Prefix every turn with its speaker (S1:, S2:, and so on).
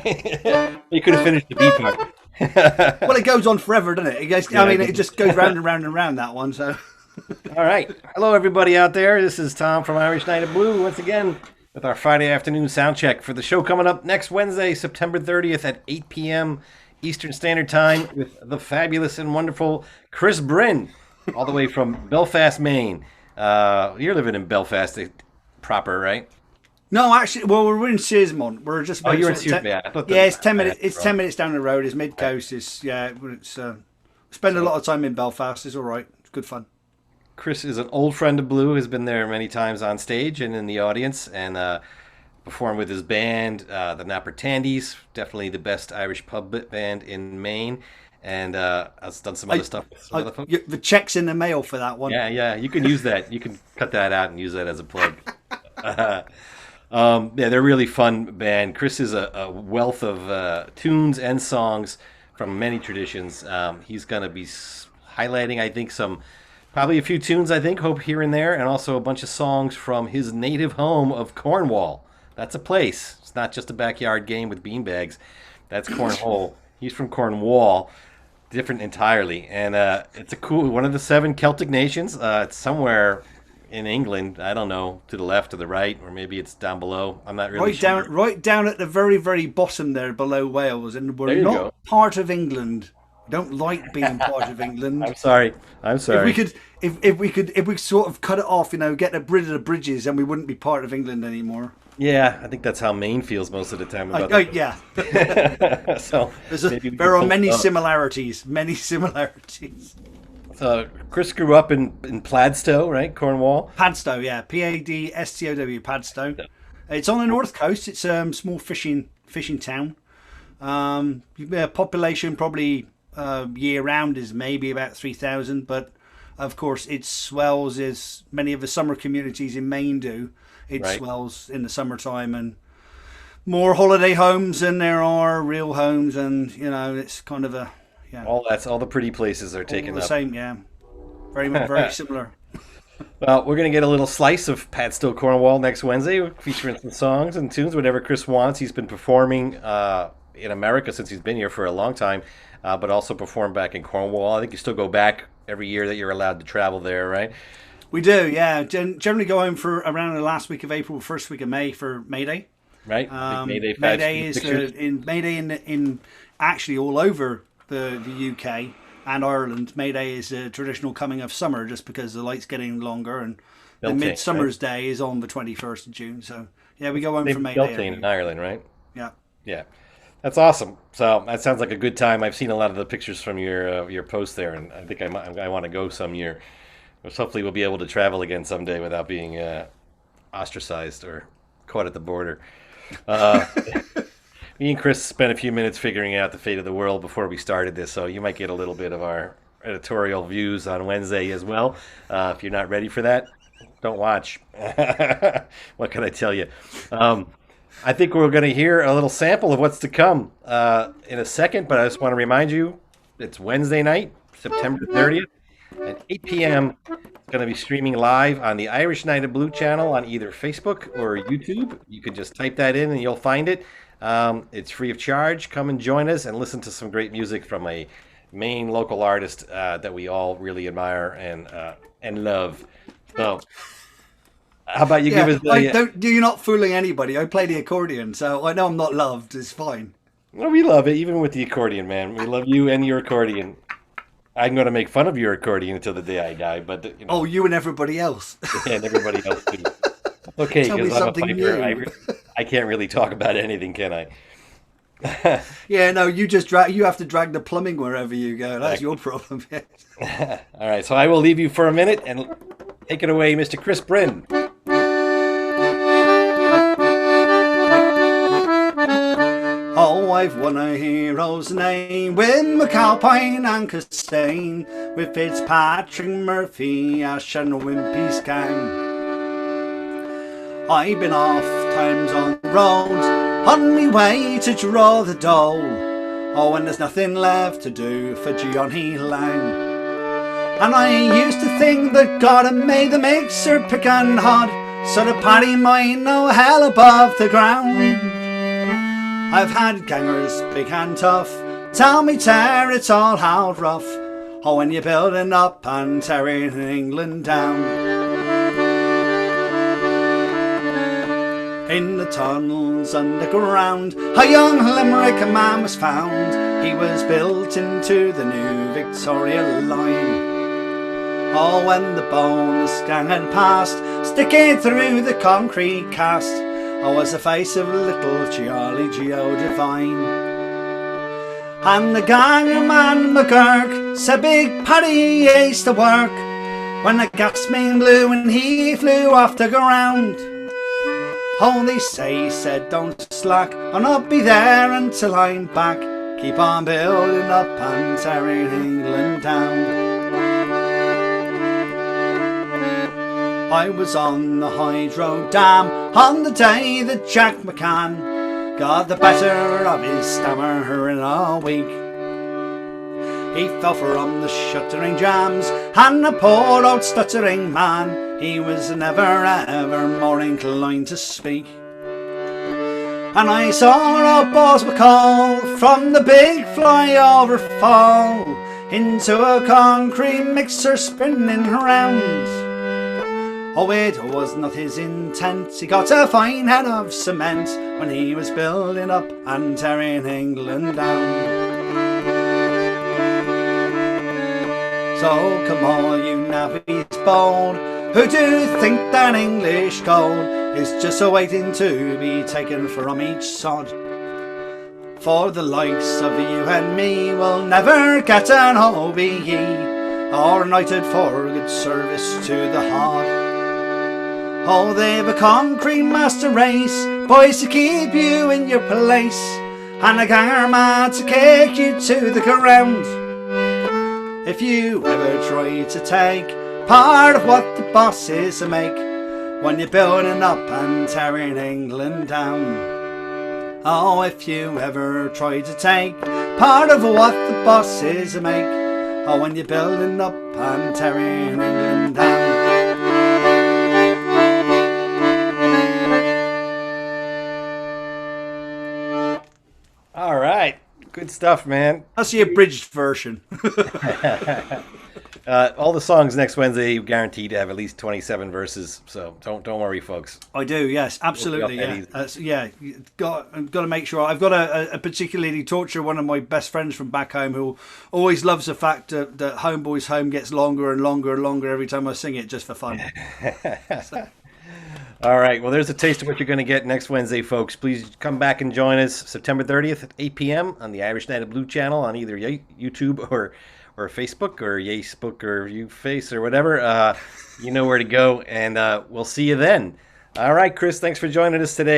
S1: You could have finished the B part.
S2: Well, it goes on forever, doesn't it? I mean, it just goes round and round and round, that one. So,
S1: all right. Hello, everybody out there. This is Tom from Irish Night of Blue once again with our Friday afternoon sound check for the show coming up next Wednesday, September 30th at 8 p.m. Eastern Standard Time with the fabulous and wonderful Chris Brinn, all the way from Belfast, Maine. You're living in Belfast proper, right?
S2: no, actually, well, we're in Searsmont. We're just about
S1: You're in
S2: sort of
S1: Searsmont.
S2: yeah, it's 10 minutes. It's 10 minutes down the road. It's mid coast. It's It's spend a lot of time in Belfast. It's all right. It's good fun.
S1: Chris is an old friend of Blue, has been there many times on stage and in the audience, and performed with his band, the Napper Tandies, definitely the best Irish pub band in Maine, and has done some other stuff with some other folks.
S2: The check's in the mail for that one.
S1: Yeah, you can use that. You can cut that out and use that as a plug. Yeah, they're a really fun band. Chris is a wealth of tunes and songs from many traditions. He's going to be highlighting, I think, probably a few tunes, I think, hope here and there, and also a bunch of songs from his native home of Cornwall. That's a place. It's not just a backyard game with beanbags. That's Cornwall. He's from Cornwall. Different entirely. And it's a cool one of the 7 Celtic nations. It's somewhere in England. I don't know, to the left or the right, or maybe it's down below. I'm not really sure.
S2: Right down at the very, very bottom there below Wales. And we're not part of England. We don't like being part of England.
S1: I'm sorry.
S2: If we sort of cut it off, get rid of the bridges, and we wouldn't be part of England anymore.
S1: Yeah, I think that's how Maine feels most of the time about that.
S2: Yeah.
S1: So
S2: there are many similarities. Many similarities.
S1: So Chris grew up in Padstow, right? Cornwall.
S2: Padstow, yeah. Padstow, Padstow. It's on the north coast. It's a small fishing town. Population probably year round is maybe about 3,000, but of course it swells as many of the summer communities in Maine do. It swells in the summertime, and more holiday homes than there are real homes, and it's kind of
S1: all the pretty places are taken
S2: the
S1: up.
S2: Same, yeah. Very similar.
S1: Well, we're going to get a little slice of Padstow, Cornwall next Wednesday, featuring some songs and tunes, whatever Chris wants. He's been performing in America since he's been here for a long time, but also performed back in Cornwall. I think you still go back every year that you're allowed to travel there, right?
S2: We do, yeah. Generally go home for around the last week of April, first week of May for May Day.
S1: Right.
S2: May Day is in actually all over the UK and Ireland. May Day is a traditional coming of summer, just because the light's getting longer, and the Midsummer's Day is on the 21st of June. So yeah, we go home for May Day.
S1: In Ireland, right?
S2: Yeah.
S1: Yeah. That's awesome. So that sounds like a good time. I've seen a lot of the pictures from your post there, and I think I want to go some year. Hopefully we'll be able to travel again someday without being ostracized or caught at the border. Me and Chris spent a few minutes figuring out the fate of the world before we started this, so you might get a little bit of our editorial views on Wednesday as well. If you're not ready for that, don't watch. What can I tell you? I think we're going to hear a little sample of what's to come in a second, but I just want to remind you, it's Wednesday night, September 30th. At 8 p.m., it's going to be streaming live on the Irish Night of Blue channel on either Facebook or YouTube. You can just type that in and you'll find it. It's free of charge. Come and join us and listen to some great music from a Maine local artist that we all really admire and love. So, how about you give us the...
S2: You're not fooling anybody. I play the accordion, so I know I'm not loved. It's fine.
S1: Well, we love it, even with the accordion, man. We love you and your accordion. I'm going to make fun of your accordion until the day I die, but
S2: Oh, you and everybody else.
S1: Yeah, and everybody else too. Okay, because I'm a piper. I can't really talk about anything, can I?
S2: Yeah, no, you have to drag the plumbing wherever you go. That's your problem.
S1: All right, so I will leave you for a minute and take it away, Mr. Chris Brinn.
S2: Oh, I've won a hero's name with McAlpine and Costain, with Fitzpatrick, Murphy, Ash and Wimpy's gang. I've been oft times on the roads, on me way to draw the dole. Oh, and there's nothing left to do for Johnny Lang. And I used to think that God had made the mixer pickin' hot, so the paddy might know hell above the ground. I've had gangers big and tough, tell me tear it's all hard rough. Oh, when you're building up and tearing England down. In the tunnels underground, a young Limerick man was found. He was built into the new Victoria line. Oh, when the bonus gang had passed, sticking through the concrete cast, oh, was the face of little Charlie Geo Divine. And the ganger man McGurk said Big Paddy aced to work when the gas main blew and he flew off the ground. Oh, they say, he said, don't slack, and I'll be there until I'm back. Keep on building up and tearing England down. I was on the Hydro Dam on the day that Jack McCann got the better of his stammer in a week. He fell from the shuttering jams, and a poor old stuttering man, he was never ever more inclined to speak. And I saw old Boss McCall from the big flyover fall into a concrete mixer spinning round. Oh, it was not his intent, he got a fine head of cement when he was building up and tearing England down. So come all you navvies bold, who do think that English gold is just a waiting to be taken from each sod. For the likes of you and me will never get an OBE or knighted for good service to the hod. Oh, they've a concrete master race, boys, to keep you in your place, and a ganger man to kick you to the ground. If you ever try to take part of what the bosses make when you're building up and tearing England down. Oh, if you ever try to take part of what the bosses make, oh, when you're building up and tearing England down.
S1: All right. Good stuff, man.
S2: That's the abridged version.
S1: All the songs next Wednesday guaranteed to have at least 27 verses, so don't worry, folks.
S2: I do, yes, absolutely, yeah. Got to make sure. I've got a particularly torture one of my best friends from back home who always loves the fact that Homeboy's Home gets longer and longer and longer every time I sing it, just for fun. So.
S1: All right, well, there's a taste of what you're going to get next Wednesday, folks. Please come back and join us September 30th at 8 p.m. on the Irish Night of Blue channel on either YouTube or Facebook or Yacebook or YouFace or whatever. You know where to go, and we'll see you then. All right, Chris, thanks for joining us today.